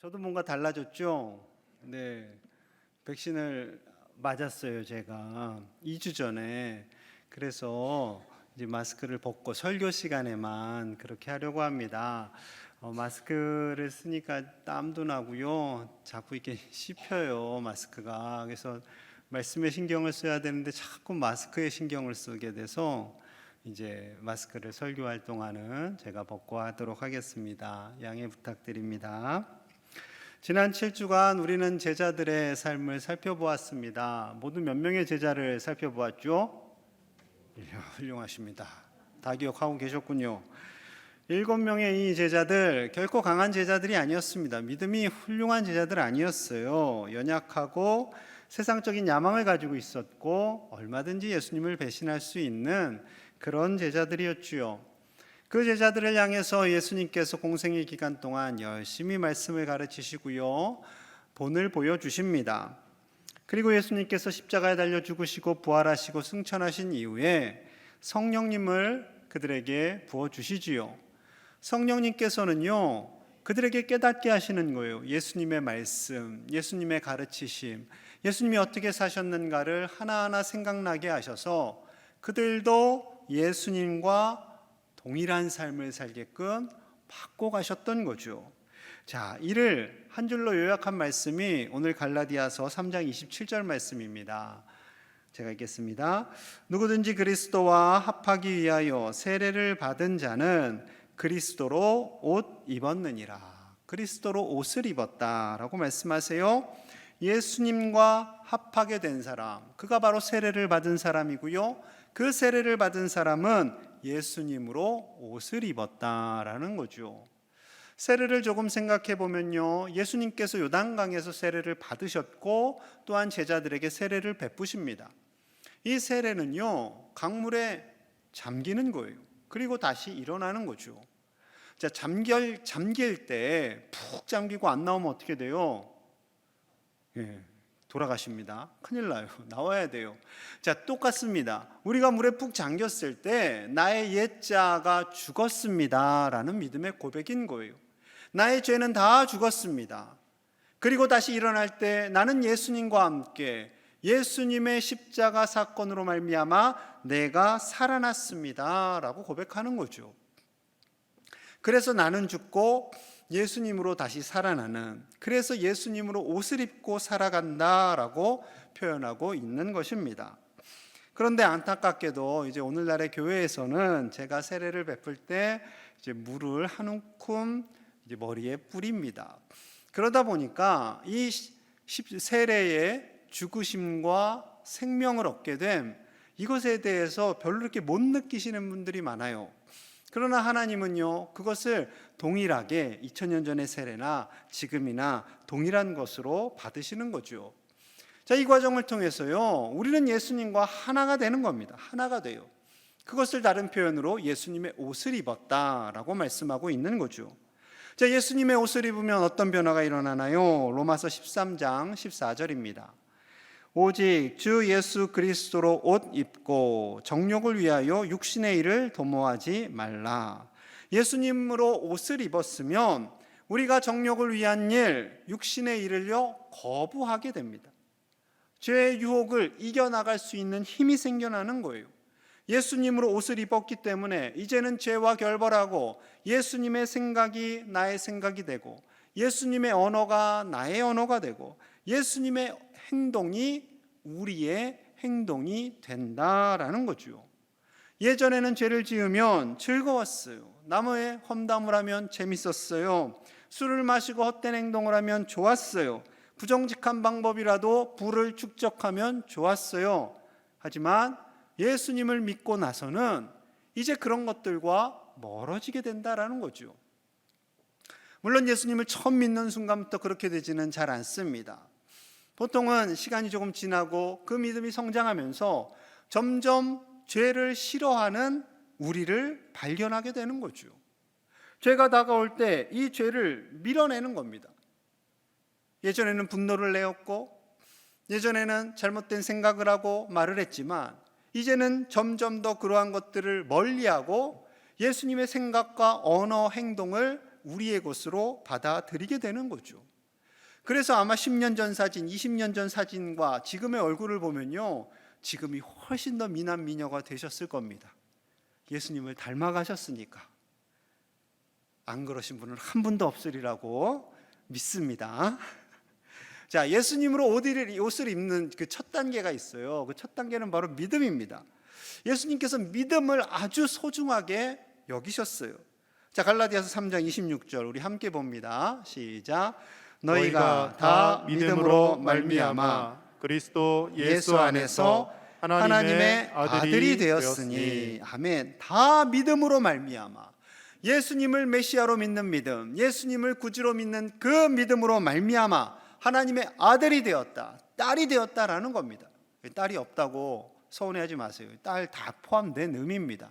저도 뭔가 달라졌죠. 네, 백신을 맞았어요. 제가 2주 전에. 그래서 이제 마스크를 벗고 설교 시간에만 그렇게 하려고 합니다. 마스크를 쓰니까 땀도 나고요. 자꾸 이렇게 씹혀요, 마스크가. 그래서 말씀에 신경을 써야 되는데 자꾸 마스크에 신경을 쓰게 돼서 이제 마스크를 설교할 동안은 제가 벗고 하도록 하겠습니다. 양해 부탁드립니다. 지난 7주간 우리는 제자들의 삶을 살펴보았습니다. 모두 몇 명의 제자를 살펴보았죠? 훌륭하십니다. 다 기억하고 계셨군요. 7명의 이 제자들, 결코 강한 제자들이 아니었습니다. 믿음이 훌륭한 제자들 아니었어요. 연약하고 세상적인 야망을 가지고 있었고 얼마든지 예수님을 배신할 수 있는 그런 제자들이었지요. 그 제자들을 향해서 예수님께서 공생의 기간 동안 열심히 말씀을 가르치시고요, 본을 보여주십니다. 그리고 예수님께서 십자가에 달려 죽으시고 부활하시고 승천하신 이후에 성령님을 그들에게 부어주시지요. 성령님께서는요, 그들에게 깨닫게 하시는 거예요. 예수님의 말씀, 예수님의 가르치심, 예수님이 어떻게 사셨는가를 하나하나 생각나게 하셔서 그들도 예수님과 동일한 삶을 살게끔 바꿔 가셨던 거죠. 자, 이를 한 줄로 요약한 말씀이 오늘 갈라디아서 3장 27절 말씀입니다. 제가 읽겠습니다. 누구든지 그리스도와 합하기 위하여 세례를 받은 자는 그리스도로 옷 입었느니라. 그리스도로 옷을 입었다라고 말씀하세요. 예수님과 합하게 된 사람, 그가 바로 세례를 받은 사람이고요, 그 세례를 받은 사람은 예수님으로 옷을 입었다라는 거죠. 세례를 조금 생각해 보면요, 예수님께서 요단강에서 세례를 받으셨고 또한 제자들에게 세례를 베푸십니다. 이 세례는요, 강물에 잠기는 거예요. 그리고 다시 일어나는 거죠. 자, 잠길 때 푹 잠기고 안 나오면 어떻게 돼요? 돌아가십니다. 큰일 나요. 나와야 돼요. 자, 똑같습니다. 우리가 물에 푹 잠겼을 때 나의 옛자가 죽었습니다 라는 믿음의 고백인 거예요. 나의 죄는 다 죽었습니다. 그리고 다시 일어날 때 나는 예수님과 함께 예수님의 십자가 사건으로 말미암아 내가 살아났습니다 라고 고백하는 거죠. 그래서 나는 죽고 예수님으로 다시 살아나는, 그래서 예수님으로 옷을 입고 살아간다라고 표현하고 있는 것입니다. 그런데 안타깝게도 이제 오늘날의 교회에서는 제가 세례를 베풀 때 이제 물을 한 움큼 이제 머리에 뿌립니다. 그러다 보니까 이 세례의 죽으심과 생명을 얻게 됨, 이것에 대해서 별로 이렇게 못 느끼시는 분들이 많아요. 그러나 하나님은요, 그것을 동일하게 2000년 전의 세례나 지금이나 동일한 것으로 받으시는 거죠. 자, 이 과정을 통해서요, 우리는 예수님과 하나가 되는 겁니다. 하나가 돼요. 그것을 다른 표현으로 예수님의 옷을 입었다라고 말씀하고 있는 거죠. 자, 예수님의 옷을 입으면 어떤 변화가 일어나나요? 로마서 13장 14절입니다. 오직 주 예수 그리스도로 옷 입고 정욕을 위하여 육신의 일을 도모하지 말라. 예수님으로 옷을 입었으면 우리가 정욕을 위한 일, 육신의 일을요 거부하게 됩니다. 죄의 유혹을 이겨나갈 수 있는 힘이 생겨나는 거예요. 예수님으로 옷을 입었기 때문에 이제는 죄와 결벌하고 예수님의 생각이 나의 생각이 되고 예수님의 언어가 나의 언어가 되고 예수님의 행동이 우리의 행동이 된다라는 거죠. 예전에는 죄를 지으면 즐거웠어요. 남의 험담을 하면 재밌었어요. 술을 마시고 헛된 행동을 하면 좋았어요. 부정직한 방법이라도 부를 축적하면 좋았어요. 하지만 예수님을 믿고 나서는 이제 그런 것들과 멀어지게 된다라는 거죠. 물론 예수님을 처음 믿는 순간부터 그렇게 되지는 잘 않습니다. 보통은 시간이 조금 지나고 그 믿음이 성장하면서 점점 죄를 싫어하는 우리를 발견하게 되는 거죠. 죄가 다가올 때 이 죄를 밀어내는 겁니다. 예전에는 분노를 내었고 예전에는 잘못된 생각을 하고 말을 했지만 이제는 점점 더 그러한 것들을 멀리하고 예수님의 생각과 언어, 행동을 우리의 것으로 받아들이게 되는 거죠. 그래서 아마 10년 전 사진, 20년 전 사진과 지금의 얼굴을 보면요, 지금이 훨씬 더 미남 미녀가 되셨을 겁니다. 예수님을 닮아가셨으니까. 안 그러신 분은 한 분도 없으리라고 믿습니다. 자, 예수님으로 옷을 입는 그 첫 단계가 있어요. 그 첫 단계는 바로 믿음입니다. 예수님께서 믿음을 아주 소중하게 여기셨어요. 자, 갈라디아서 3장 26절 우리 함께 봅니다. 시작. 너희가 다 믿음으로 말미암아 그리스도 예수 안에서 하나님의 아들이 되었으니. 아멘. 다 믿음으로 말미암아, 예수님을 메시아로 믿는 믿음, 예수님을 구주로 믿는 그 믿음으로 말미암아 하나님의 아들이 되었다, 딸이 되었다라는 겁니다. 딸이 없다고 서운해하지 마세요. 딸 다 포함된 의미입니다.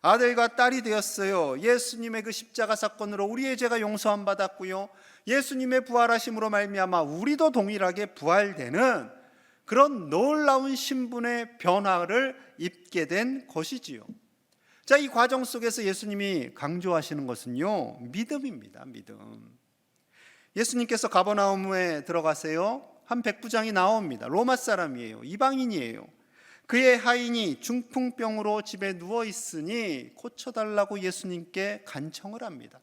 아들과 딸이 되었어요. 예수님의 그 십자가 사건으로 우리의 죄가 용서함 받았고요, 예수님의 부활하심으로 말미암아 우리도 동일하게 부활되는 그런 놀라운 신분의 변화를 입게 된 것이지요. 자, 이 과정 속에서 예수님이 강조하시는 것은요, 믿음입니다. 믿음. 예수님께서 가버나움에 들어가세요. 한 백부장이 나옵니다. 로마 사람이에요. 이방인이에요. 그의 하인이 중풍병으로 집에 누워 있으니 고쳐달라고 예수님께 간청을 합니다.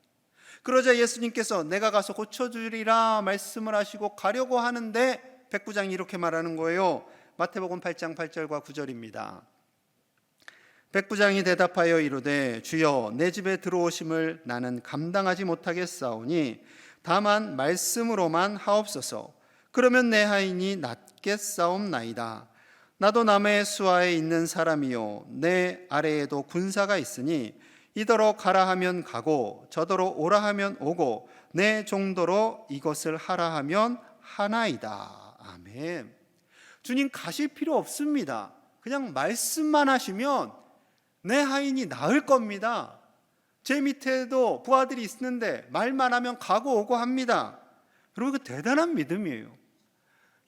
그러자 예수님께서 내가 가서 고쳐주리라 말씀을 하시고 가려고 하는데 백부장이 이렇게 말하는 거예요. 마태복음 8장 8절과 9절입니다. 백부장이 대답하여 이르되 주여, 내 집에 들어오심을 나는 감당하지 못하겠사오니 다만 말씀으로만 하옵소서. 그러면 내 하인이 낫겠사옵나이다. 나도 남의 수하에 있는 사람이요, 내 아래에도 군사가 있으니 이더러 가라 하면 가고 저더러 오라 하면 오고 내 정도로 이것을 하라 하면 하나이다. 아멘. 주님 가실 필요 없습니다. 그냥 말씀만 하시면 내 하인이 나을 겁니다. 제 밑에도 부하들이 있는데 말만 하면 가고 오고 합니다. 여러분, 그 대단한 믿음이에요.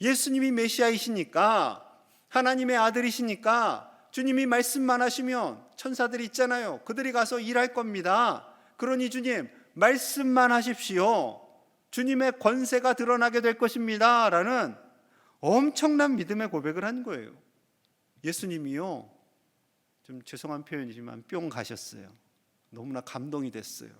예수님이 메시아이시니까, 하나님의 아들이시니까 주님이 말씀만 하시면 천사들이 있잖아요. 그들이 가서 일할 겁니다. 그러니 주님 말씀만 하십시오. 주님의 권세가 드러나게 될 것입니다. 라는 엄청난 믿음의 고백을 한 거예요. 예수님이요, 좀 죄송한 표현이지만 뿅 가셨어요. 너무나 감동이 됐어요.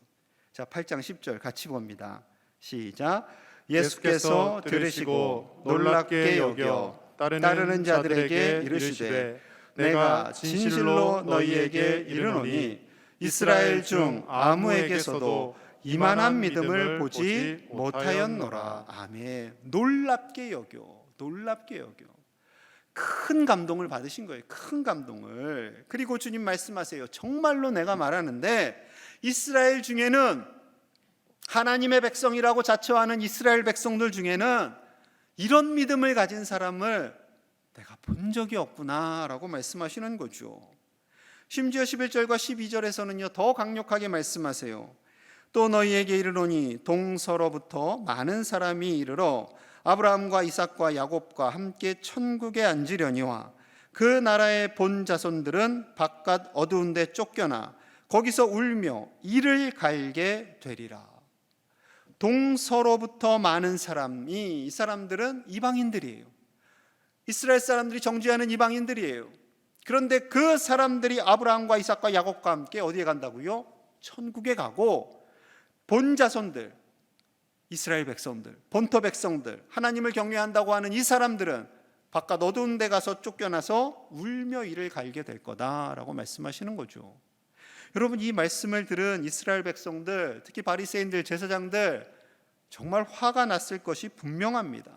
자, 8장 10절 같이 봅니다. 시작. 예수께서 들으시고 놀랍게 여겨 따르는 자들에게 이르시되 내가 진실로 너희에게 이르노니 이스라엘 중 아무에게서도 이만한 믿음을 보지 못하였노라. 아멘. 놀랍게 여겨, 놀랍게 여겨. 큰 감동을 받으신 거예요. 큰 감동을. 그리고 주님 말씀하세요. 정말로 내가 말하는데 이스라엘 중에는, 하나님의 백성이라고 자처하는 이스라엘 백성들 중에는 이런 믿음을 가진 사람을 내가 본 적이 없구나라고 말씀하시는 거죠. 심지어 11절과 12절에서는요 더 강력하게 말씀하세요. 또 너희에게 이르노니 동서로부터 많은 사람이 이르러 아브라함과 이삭과 야곱과 함께 천국에 앉으려니와 그 나라의 본 자손들은 바깥 어두운 데 쫓겨나 거기서 울며 이를 갈게 되리라. 동서로부터 많은 사람이, 이 사람들은 이방인들이에요. 이스라엘 사람들이 정죄하는 이방인들이에요. 그런데 그 사람들이 아브라함과 이삭과 야곱과 함께 어디에 간다고요? 천국에 가고, 본 자손들, 이스라엘 백성들, 본토 백성들, 하나님을 경외한다고 하는 이 사람들은 바깥 어두운 데 가서 쫓겨나서 울며 이를 갈게 될 거다라고 말씀하시는 거죠. 여러분, 이 말씀을 들은 이스라엘 백성들, 특히 바리새인들, 제사장들 정말 화가 났을 것이 분명합니다.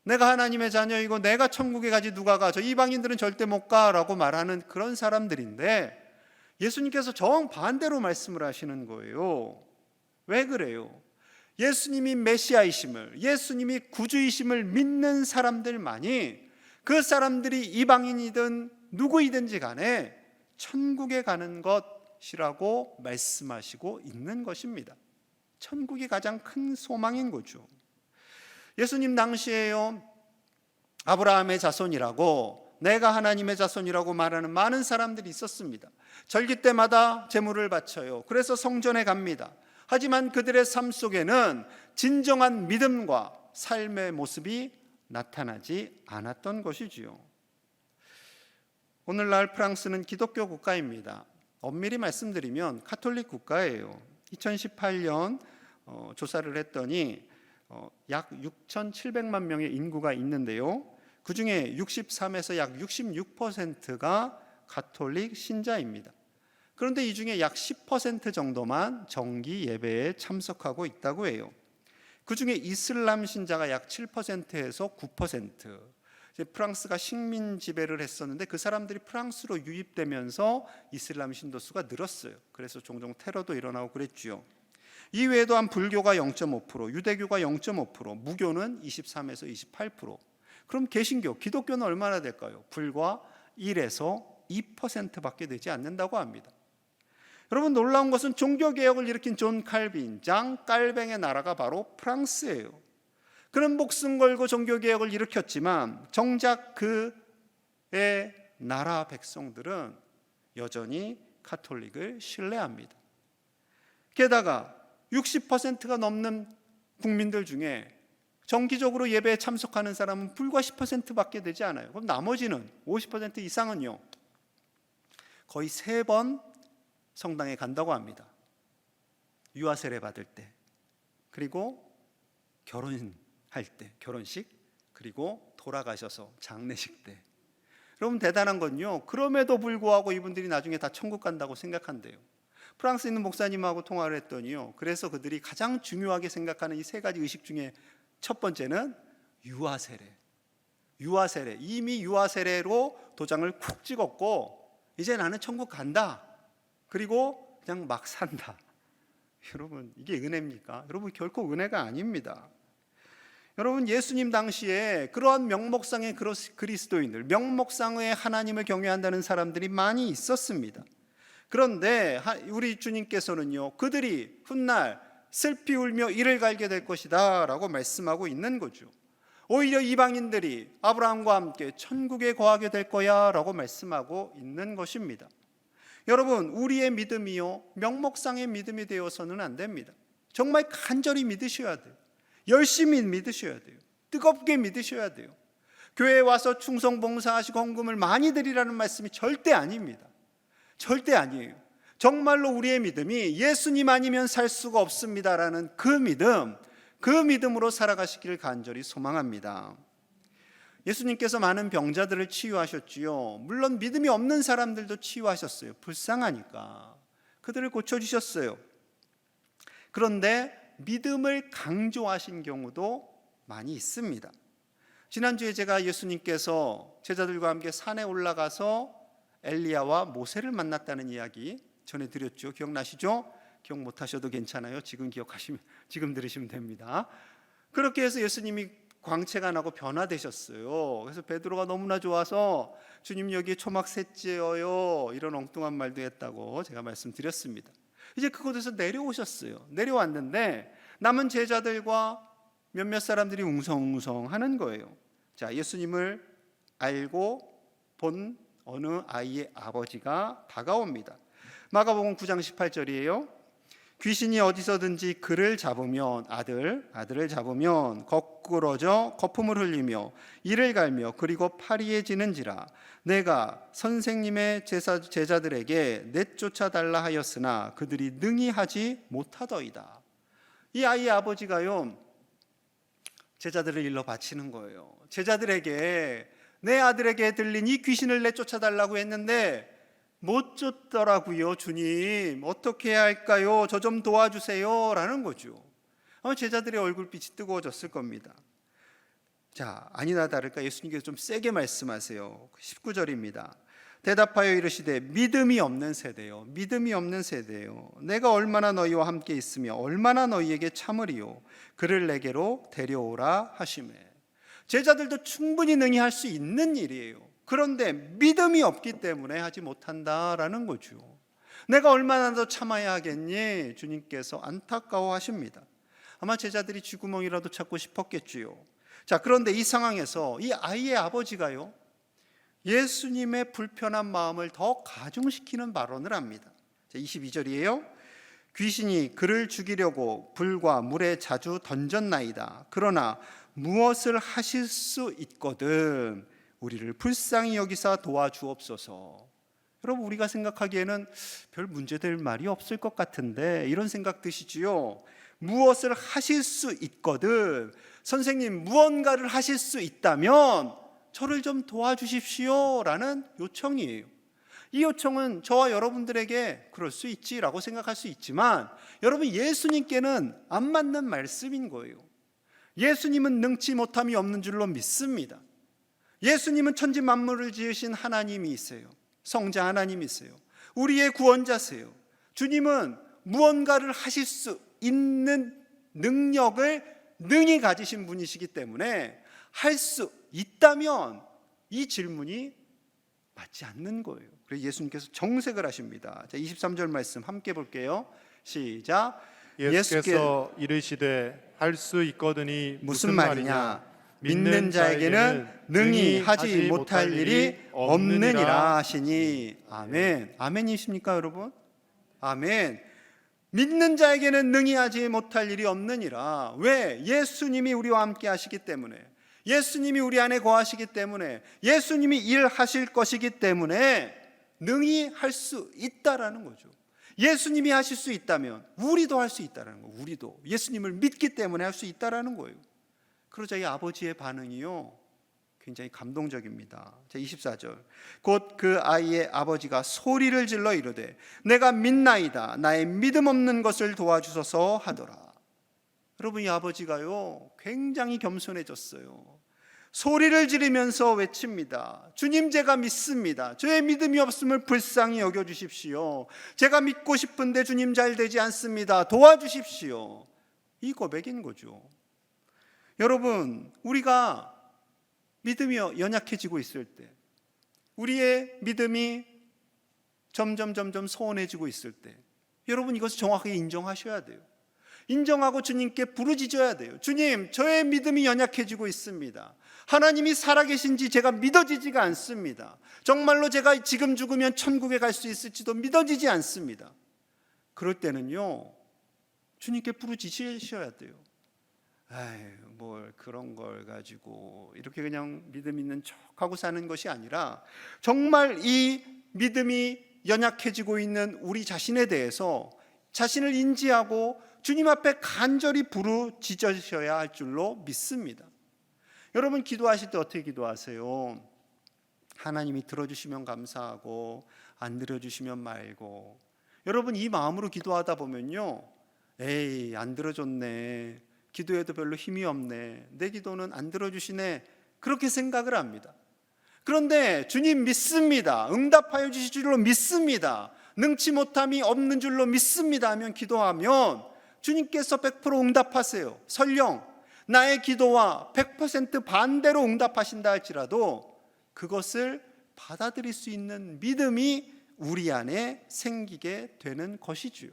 내가 하나님의 자녀이고 내가 천국에 가지 누가 가? 저 이방인들은 절대 못 가라고 말하는 그런 사람들인데 예수님께서 정반대로 말씀을 하시는 거예요. 왜 그래요? 예수님이 메시아이심을, 예수님이 구주이심을 믿는 사람들만이, 그 사람들이 이방인이든 누구이든지 간에 천국에 가는 것이라고 말씀하시고 있는 것입니다. 천국이 가장 큰 소망인 거죠. 예수님 당시에요, 아브라함의 자손이라고, 내가 하나님의 자손이라고 말하는 많은 사람들이 있었습니다. 절기 때마다 제물을 바쳐요. 그래서 성전에 갑니다. 하지만 그들의 삶 속에는 진정한 믿음과 삶의 모습이 나타나지 않았던 것이지요. 오늘날 프랑스는 기독교 국가입니다. 엄밀히 말씀드리면 카톨릭 국가예요. 2018년 조사를 했더니 약 6,700만 명의 인구가 있는데요. 그 중에 63에서 약 66%가 가톨릭 신자입니다. 그런데 이 중에 약 10% 정도만 정기 예배에 참석하고 있다고 해요. 그 중에 이슬람 신자가 약 7%에서 9%. 프랑스가 식민 지배를 했었는데 그 사람들이 프랑스로 유입되면서 이슬람 신도수가 늘었어요. 그래서 종종 테러도 일어나고 그랬죠. 이외에도 한 불교가 0.5%, 유대교가 0.5%, 무교는 23에서 28%. 그럼 개신교, 기독교는 얼마나 될까요? 불과 1에서 2%밖에 되지 않는다고 합니다. 여러분, 놀라운 것은 종교개혁을 일으킨 존 칼빈, 장 깔뱅의 나라가 바로 프랑스예요. 그는 목숨 걸고 종교개혁을 일으켰지만 정작 그의 나라 백성들은 여전히 가톨릭을 신뢰합니다. 게다가 60%가 넘는 국민들 중에 정기적으로 예배에 참석하는 사람은 불과 10%밖에 되지 않아요. 그럼 나머지는 50% 이상은요, 거의 3번 성당에 간다고 합니다. 유아 세례 받을 때, 그리고 결혼할 때, 결혼식, 그리고 돌아가셔서 장례식 때. 여러분, 대단한 건요, 그럼에도 불구하고 이분들이 나중에 다 천국 간다고 생각한대요. 프랑스에 있는 목사님하고 통화를 했더니요, 그래서 그들이 가장 중요하게 생각하는 이 3가지 의식 중에 첫 번째는 유아 세례. 유아 세례. 이미 유아 세례로 도장을 쿡 찍었고 이제 나는 천국 간다. 그리고 그냥 막 산다. 여러분, 이게 은혜입니까? 여러분, 결코 은혜가 아닙니다. 여러분, 예수님 당시에 그러한 명목상의 그리스도인들, 명목상의 하나님을 경외한다는 사람들이 많이 있었습니다. 그런데 우리 주님께서는요, 그들이 훗날 슬피 울며 이를 갈게 될 것이다 라고 말씀하고 있는 거죠. 오히려 이방인들이 아브라함과 함께 천국에 거하게 될 거야 라고 말씀하고 있는 것입니다. 여러분, 우리의 믿음이요, 명목상의 믿음이 되어서는 안 됩니다. 정말 간절히 믿으셔야 돼요. 열심히 믿으셔야 돼요. 뜨겁게 믿으셔야 돼요. 교회에 와서 충성 봉사하시고 헌금을 많이 드리라는 말씀이 절대 아닙니다. 절대 아니에요. 정말로 우리의 믿음이 예수님 아니면 살 수가 없습니다라는 그 믿음으로 살아가시기를 간절히 소망합니다. 예수님께서 많은 병자들을 치유하셨지요. 물론 믿음이 없는 사람들도 치유하셨어요. 불쌍하니까 그들을 고쳐주셨어요. 그런데 믿음을 강조하신 경우도 많이 있습니다. 지난주에 제가 예수님께서 제자들과 함께 산에 올라가서 엘리야와 모세를 만났다는 이야기 전해드렸죠. 기억나시죠? 기억 못하셔도 괜찮아요. 지금 들으시면 됩니다. 그렇게 해서 예수님이 광채가 나고 변화되셨어요. 그래서 베드로가 너무나 좋아서 주님 여기 초막 셋째여요, 이런 엉뚱한 말도 했다고 제가 말씀드렸습니다. 이제 그곳에서 내려오셨어요. 내려왔는데 남은 제자들과 몇몇 사람들이 웅성웅성 하는 거예요. 자, 예수님을 알고 본 어느 아이의 아버지가 다가옵니다. 마가복음 9장 18절이에요. 귀신이 어디서든지 그를 잡으면 아들을 잡으면 거꾸러져 거품을 흘리며 이를 갈며 그리고 파리에 지는지라. 내가 선생님의 제자들에게 내쫓아달라 하였으나 그들이 능히 하지 못하더이다. 이 아이의 아버지가요, 제자들을 일러 바치는 거예요. 제자들에게 내 아들에게 들린 이 귀신을 내쫓아달라고 했는데 못 쫓더라고요. 주님, 어떻게 해야 할까요? 저 좀 도와주세요 라는 거죠. 제자들의 얼굴빛이 뜨거워졌을 겁니다. 자, 아니나 다를까 예수님께서 좀 세게 말씀하세요. 19절입니다. 대답하여 이르시되 믿음이 없는 세대요, 믿음이 없는 세대요. 내가 얼마나 너희와 함께 있으며 얼마나 너희에게 참으리요. 그를 내게로 데려오라 하시매. 제자들도 충분히 능히 할 수 있는 일이에요. 그런데 믿음이 없기 때문에 하지 못한다라는 거죠. 내가 얼마나 더 참아야 하겠니? 주님께서 안타까워하십니다. 아마 제자들이 쥐구멍이라도 찾고 싶었겠지요. 자, 그런데 이 상황에서 이 아이의 아버지가요, 예수님의 불편한 마음을 더 가중시키는 발언을 합니다. 22절이에요. 귀신이 그를 죽이려고 불과 물에 자주 던졌나이다. 그러나 무엇을 하실 수 있거든 우리를 불쌍히 여기사 도와주옵소서. 여러분, 우리가 생각하기에는 별 문제될 말이 없을 것 같은데 이런 생각 드시지요? 무엇을 하실 수 있거든, 선생님 무언가를 하실 수 있다면 저를 좀 도와주십시오 라는 요청이에요. 이 요청은 저와 여러분들에게 그럴 수 있지라고 생각할 수 있지만 여러분, 예수님께는 안 맞는 말씀인 거예요. 예수님은 능치 못함이 없는 줄로 믿습니다. 예수님은 천지 만물을 지으신 하나님이세요. 성자 하나님이세요. 우리의 구원자세요. 주님은 무언가를 하실 수 있는 능력을 능히 가지신 분이시기 때문에 할 수 있다면 이 질문이 맞지 않는 거예요. 그래서 예수님께서 정색을 하십니다. 자, 23절 말씀 함께 볼게요. 시작. 예수께서 이르시되 할 수 있거든이 무슨 말이냐? 믿는 자에게는 능히 하지 못할 일이 없느니라 하시니. 아멘. 아멘이십니까 여러분? 아멘. 믿는 자에게는 능히 하지 못할 일이 없느니라. 왜? 예수님이 우리와 함께 하시기 때문에, 예수님이 우리 안에 거하시기 때문에, 예수님이 일하실 것이기 때문에 능히 할 수 있다라는 거죠. 예수님이 하실 수 있다면 우리도 할 수 있다라는 거예요. 우리도 예수님을 믿기 때문에 할 수 있다라는 거예요. 그러자 이 아버지의 반응이요, 굉장히 감동적입니다. 자, 24절. 곧 그 아이의 아버지가 소리를 질러 이르되 내가 믿나이다, 나의 믿음 없는 것을 도와주소서 하더라. 여러분, 이 아버지가요 굉장히 겸손해졌어요. 소리를 지르면서 외칩니다. 주님, 제가 믿습니다. 저의 믿음이 없음을 불쌍히 여겨주십시오. 제가 믿고 싶은데 주님 잘 되지 않습니다. 도와주십시오. 이 고백인 거죠. 여러분, 우리가 믿음이 연약해지고 있을 때, 우리의 믿음이 점점 소원해지고 있을 때, 여러분 이것을 정확하게 인정하셔야 돼요. 인정하고 주님께 부르짖어야 돼요. 주님, 저의 믿음이 연약해지고 있습니다. 하나님이 살아계신지 제가 믿어지지가 않습니다. 정말로 제가 지금 죽으면 천국에 갈 수 있을지도 믿어지지 않습니다. 그럴 때는요, 주님께 부르짖으셔야 돼요. 뭘 그런 걸 가지고 이렇게 그냥 믿음 있는 척하고 사는 것이 아니라 정말 이 믿음이 연약해지고 있는 우리 자신에 대해서 자신을 인지하고 주님 앞에 간절히 부르짖으셔야 할 줄로 믿습니다. 여러분, 기도하실 때 어떻게 기도하세요? 하나님이 들어주시면 감사하고 안 들어주시면 말고. 여러분, 이 마음으로 기도하다 보면요, 에이 안 들어줬네, 기도해도 별로 힘이 없네, 내 기도는 안 들어주시네, 그렇게 생각을 합니다. 그런데 주님 믿습니다, 응답하여 주실 줄로 믿습니다, 능치 못함이 없는 줄로 믿습니다 하면, 기도하면 주님께서 100% 응답하세요. 설령 나의 기도와 100% 반대로 응답하신다 할지라도 그것을 받아들일 수 있는 믿음이 우리 안에 생기게 되는 것이지요.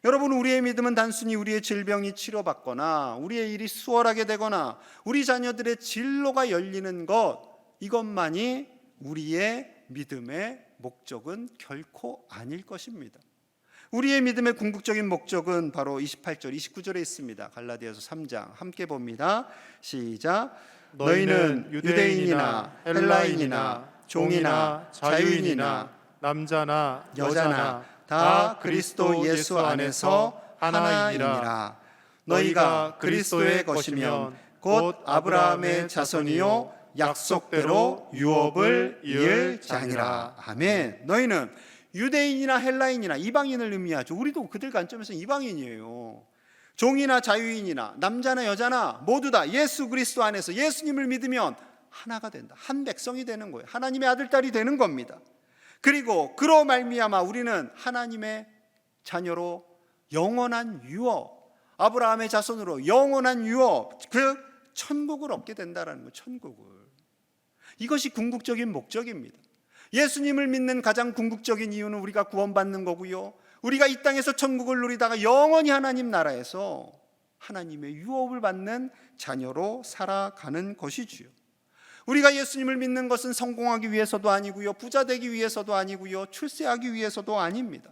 여러분, 우리의 믿음은 단순히 우리의 질병이 치료받거나 우리의 일이 수월하게 되거나 우리 자녀들의 진로가 열리는 것, 이것만이 우리의 믿음의 목적은 결코 아닐 것입니다. 우리의 믿음의 궁극적인 목적은 바로 28절, 29절에 있습니다. 갈라디아서 3장 함께 봅니다. 시작. 너희는 유대인이나 헬라인이나 종이나 자유인이나 남자나 여자나 다 그리스도 예수 안에서 하나이니라. 너희가 그리스도의 것이면 곧 아브라함의 자손이요 약속대로 유업을 이을 자니라. 아멘. 너희는 유대인이나 헬라인이나, 이방인을 의미하죠. 우리도 그들 관점에서 이방인이에요. 종이나 자유인이나 남자나 여자나 모두 다 예수 그리스도 안에서 예수님을 믿으면 하나가 된다. 한 백성이 되는 거예요. 하나님의 아들, 딸이 되는 겁니다. 그리고 그로 말미암아 우리는 하나님의 자녀로 영원한 유업, 아브라함의 자손으로 영원한 유업, 그 천국을 얻게 된다는 거예요. 천국을. 이것이 궁극적인 목적입니다. 예수님을 믿는 가장 궁극적인 이유는 우리가 구원받는 거고요, 우리가 이 땅에서 천국을 누리다가 영원히 하나님 나라에서 하나님의 유업을 받는 자녀로 살아가는 것이지요. 우리가 예수님을 믿는 것은 성공하기 위해서도 아니고요, 부자 되기 위해서도 아니고요, 출세하기 위해서도 아닙니다.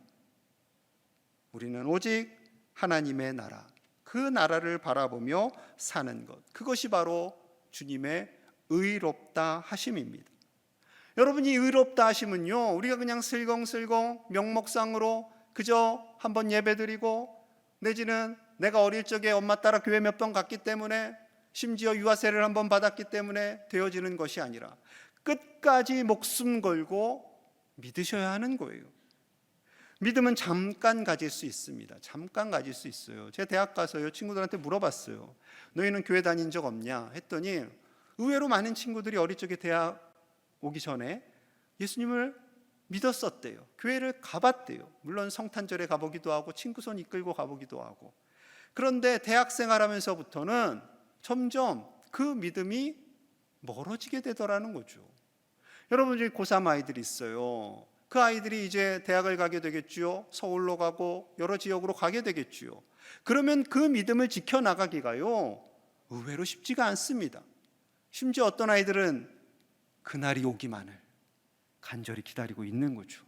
우리는 오직 하나님의 나라, 그 나라를 바라보며 사는 것, 그것이 바로 주님의 의롭다 하심입니다. 여러분이 의롭다 하심은요, 우리가 그냥 슬렁슬렁 명목상으로 그저 한번 예배드리고, 내지는 내가 어릴 적에 엄마 따라 교회 몇 번 갔기 때문에, 심지어 유아세를 한번 받았기 때문에 되어지는 것이 아니라 끝까지 목숨 걸고 믿으셔야 하는 거예요. 믿음은 잠깐 가질 수 있습니다. 잠깐 가질 수 있어요. 제가 대학 가서요, 친구들한테 물어봤어요. 너희는 교회 다닌 적 없냐 했더니 의외로 많은 친구들이 어릴 적에 대학 오기 전에 예수님을 믿었었대요. 교회를 가봤대요. 물론 성탄절에 가보기도 하고 친구 손 이끌고 가보기도 하고. 그런데 대학 생활하면서부터는 점점 그 믿음이 멀어지게 되더라는 거죠. 여러분 중에 고3 아이들이 있어요. 그 아이들이 이제 대학을 가게 되겠죠. 서울로 가고 여러 지역으로 가게 되겠죠. 그러면 그 믿음을 지켜나가기가요, 의외로 쉽지가 않습니다. 심지어 어떤 아이들은 그날이 오기만을 간절히 기다리고 있는 거죠.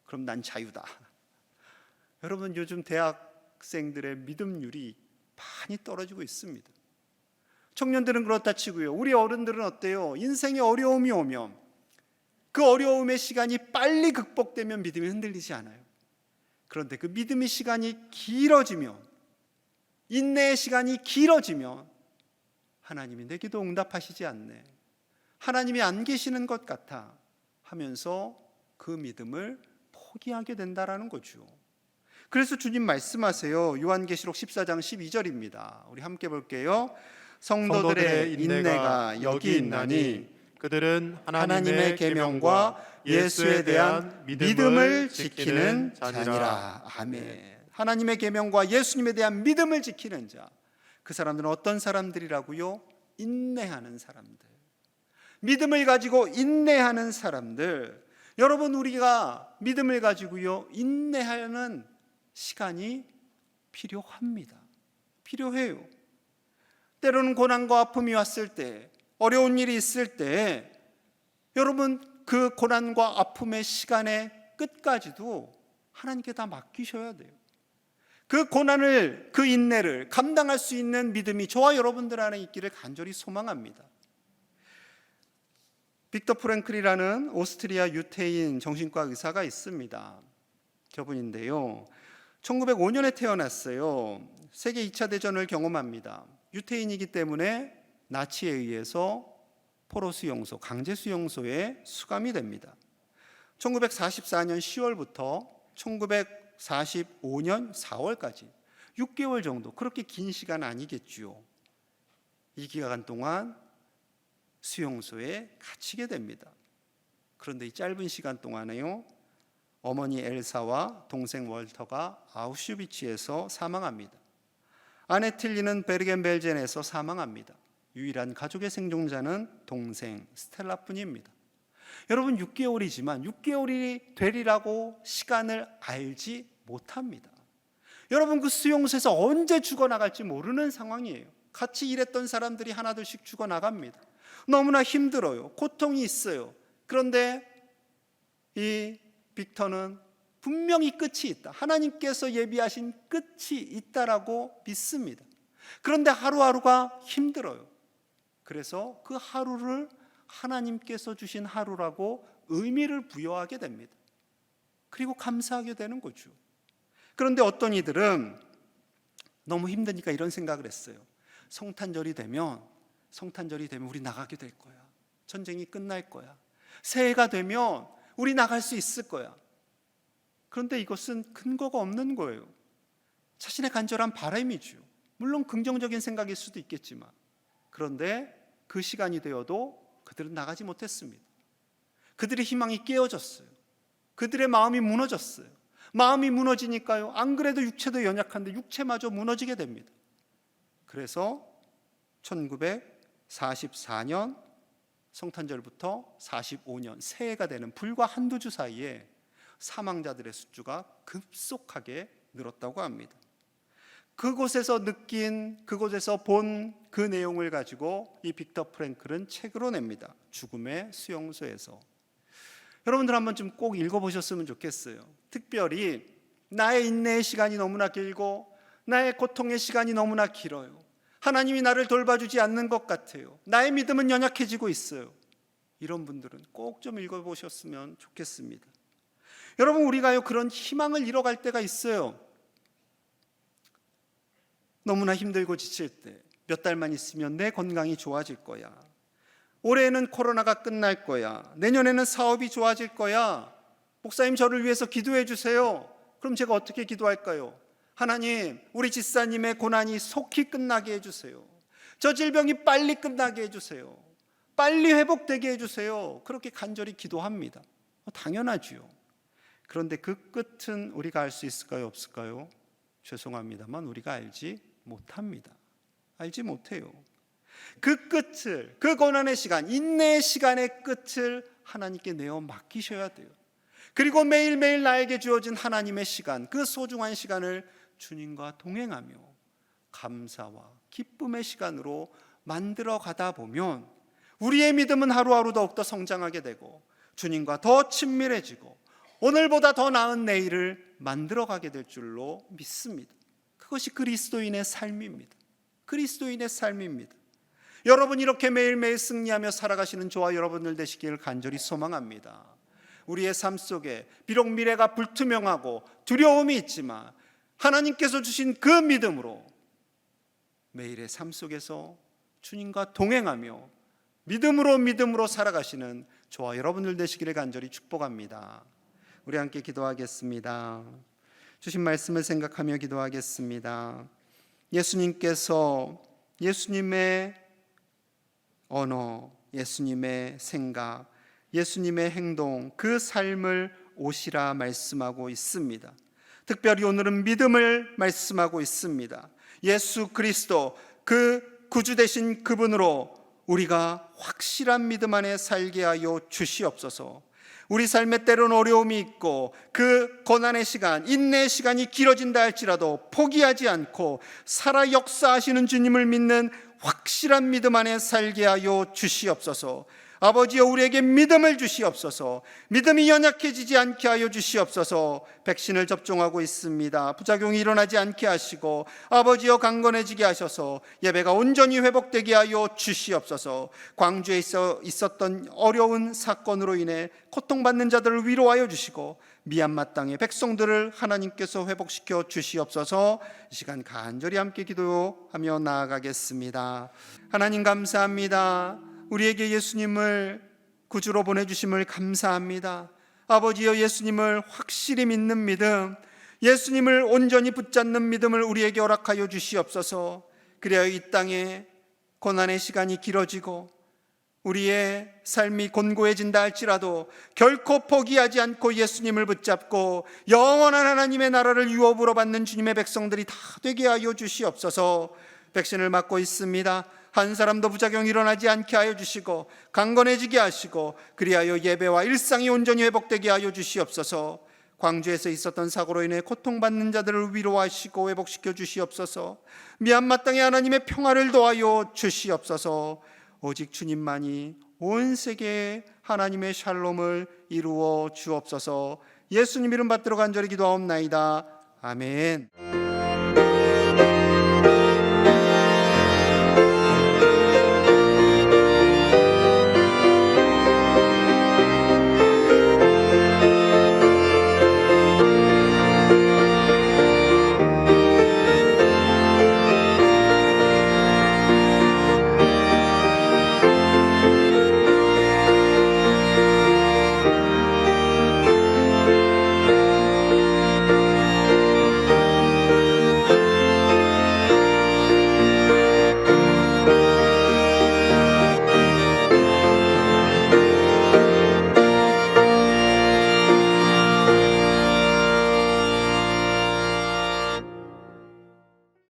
그럼 난 자유다. 여러분, 요즘 대학생들의 믿음률이 많이 떨어지고 있습니다. 청년들은 그렇다 치고요, 우리 어른들은 어때요? 인생에 어려움이 오면 그 어려움의 시간이 빨리 극복되면 믿음이 흔들리지 않아요. 그런데 그 믿음의 시간이 길어지면, 인내의 시간이 길어지면 하나님이 내 기도 응답하시지 않네, 하나님이 안 계시는 것 같아 하면서 그 믿음을 포기하게 된다라는 거죠. 그래서 주님 말씀하세요. 요한계시록 14장 12절입니다. 우리 함께 볼게요. 성도들의 인내가 여기 있나니 그들은 하나님의 계명과 예수에 대한 믿음을 지키는 자니라. 아멘. 하나님의 계명과 예수님에 대한 믿음을 지키는 자, 그 사람들은 어떤 사람들이라고요? 인내하는 사람들, 믿음을 가지고 인내하는 사람들. 여러분, 우리가 믿음을 가지고요, 인내하는 시간이 필요합니다. 필요해요. 때로는 고난과 아픔이 왔을 때, 어려운 일이 있을 때, 여러분 그 고난과 아픔의 시간의 끝까지도 하나님께 다 맡기셔야 돼요. 그 고난을, 그 인내를 감당할 수 있는 믿음이 저와 여러분들 안에 있기를 간절히 소망합니다. 빅터 프랭클이라는 오스트리아 유태인 정신과 의사가 있습니다. 저분인데요, 1905년에 태어났어요. 세계 2차 대전을 경험합니다. 유태인이기 때문에 나치에 의해서 포로 수용소, 강제 수용소에 수감이 됩니다. 1944년 10월부터 1945년 4월까지 6개월 정도, 그렇게 긴 시간 아니겠죠. 이 기간 동안 수용소에 갇히게 됩니다. 그런데 이 짧은 시간 동안에요, 어머니 엘사와 동생 월터가 아우슈비츠에서 사망합니다. 아내 틸리는 베르겐벨젠에서 사망합니다. 유일한 가족의 생존자는 동생 스텔라뿐입니다. 여러분, 6개월이지만 6개월이 되리라고 시간을 알지 못합니다. 여러분, 그 수용소에서 언제 죽어나갈지 모르는 상황이에요. 같이 일했던 사람들이 하나둘씩 죽어나갑니다. 너무나 힘들어요. 고통이 있어요. 그런데 이 빅터는 분명히 끝이 있다, 하나님께서 예비하신 끝이 있다라고 믿습니다. 그런데 하루하루가 힘들어요. 그래서 그 하루를 하나님께서 주신 하루라고 의미를 부여하게 됩니다. 그리고 감사하게 되는 거죠. 그런데 어떤 이들은 너무 힘드니까 이런 생각을 했어요. 성탄절이 되면 우리 나가게 될 거야. 전쟁이 끝날 거야. 새해가 되면 우리 나갈 수 있을 거야. 그런데 이것은 근거가 없는 거예요. 자신의 간절한 바람이죠. 물론 긍정적인 생각일 수도 있겠지만, 그런데 그 시간이 되어도 그들은 나가지 못했습니다. 그들의 희망이 깨어졌어요. 그들의 마음이 무너졌어요. 마음이 무너지니까요, 안 그래도 육체도 연약한데 육체마저 무너지게 됩니다. 그래서 1944년 성탄절부터 45년 새해가 되는 불과 한두 주 사이에 사망자들의 숫자가 급속하게 늘었다고 합니다. 그곳에서 느낀, 그곳에서 본 그 내용을 가지고 이 빅터 프랭클은 책으로 냅니다. 죽음의 수용소에서. 여러분들 한번 좀 꼭 읽어보셨으면 좋겠어요. 특별히 나의 인내의 시간이 너무나 길고 나의 고통의 시간이 너무나 길어요. 하나님이 나를 돌봐주지 않는 것 같아요. 나의 믿음은 연약해지고 있어요. 이런 분들은 꼭 좀 읽어보셨으면 좋겠습니다. 여러분, 우리가요 그런 희망을 잃어갈 때가 있어요. 너무나 힘들고 지칠 때 몇 달만 있으면 내 건강이 좋아질 거야. 올해는 코로나가 끝날 거야. 내년에는 사업이 좋아질 거야. 목사님, 저를 위해서 기도해 주세요. 그럼 제가 어떻게 기도할까요? 하나님, 우리 집사님의 고난이 속히 끝나게 해주세요. 저 질병이 빨리 끝나게 해주세요. 빨리 회복되게 해주세요. 그렇게 간절히 기도합니다. 당연하지요. 그런데 그 끝은 우리가 알 수 있을까요? 없을까요? 죄송합니다만 우리가 알지 못합니다. 알지 못해요. 그 끝을, 그 고난의 시간, 인내의 시간의 끝을 하나님께 내어 맡기셔야 돼요. 그리고 매일매일 나에게 주어진 하나님의 시간, 그 소중한 시간을 주님과 동행하며 감사와 기쁨의 시간으로 만들어 가다 보면 우리의 믿음은 하루하루 더욱더 성장하게 되고 주님과 더 친밀해지고 오늘보다 더 나은 내일을 만들어 가게 될 줄로 믿습니다. 그것이 그리스도인의 삶입니다. 그리스도인의 삶입니다. 여러분, 이렇게 매일매일 승리하며 살아가시는 저와 여러분들 되시기를 간절히 소망합니다. 우리의 삶 속에 비록 미래가 불투명하고 두려움이 있지만 하나님께서 주신 그 믿음으로 매일의 삶 속에서 주님과 동행하며 믿음으로 살아가시는 저와 여러분들 되시기를 간절히 축복합니다. 우리 함께 기도하겠습니다. 주신 말씀을 생각하며 기도하겠습니다. 예수님께서 예수님의 언어, 예수님의 생각, 예수님의 행동, 그 삶을 오시라 말씀하고 있습니다. 특별히 오늘은 믿음을 말씀하고 있습니다. 예수 그리스도, 그 구주 되신 그분으로 우리가 확실한 믿음 안에 살게 하여 주시옵소서. 우리 삶에 때론 어려움이 있고 그 고난의 시간, 인내의 시간이 길어진다 할지라도 포기하지 않고 살아 역사하시는 주님을 믿는 확실한 믿음 안에 살게 하여 주시옵소서. 아버지여, 우리에게 믿음을 주시옵소서. 믿음이 연약해지지 않게 하여 주시옵소서. 백신을 접종하고 있습니다. 부작용이 일어나지 않게 하시고 아버지여, 강건해지게 하셔서 예배가 온전히 회복되게 하여 주시옵소서. 광주에 있었던 어려운 사건으로 인해 고통받는 자들을 위로하여 주시고 미얀마 땅의 백성들을 하나님께서 회복시켜 주시옵소서. 이 시간 간절히 함께 기도하며 나아가겠습니다. 하나님, 감사합니다. 우리에게 예수님을 구주로 보내주심을 감사합니다. 아버지여, 예수님을 확실히 믿는 믿음, 예수님을 온전히 붙잡는 믿음을 우리에게 허락하여 주시옵소서. 그래야 이 땅에 고난의 시간이 길어지고 우리의 삶이 곤고해진다 할지라도 결코 포기하지 않고 예수님을 붙잡고 영원한 하나님의 나라를 유업으로 받는 주님의 백성들이 다 되게 하여 주시옵소서. 백신을 맞고 있습니다. 한 사람도 부작용이 일어나지 않게 하여 주시고 강건해지게 하시고 그리하여 예배와 일상이 온전히 회복되게 하여 주시옵소서. 광주에서 있었던 사고로 인해 고통받는 자들을 위로하시고 회복시켜 주시옵소서. 미얀마 땅에 하나님의 평화를 도하여 주시옵소서. 오직 주님만이 온 세계에 하나님의 샬롬을 이루어 주옵소서. 예수님 이름 받들어 간절히 기도하옵나이다. 아멘.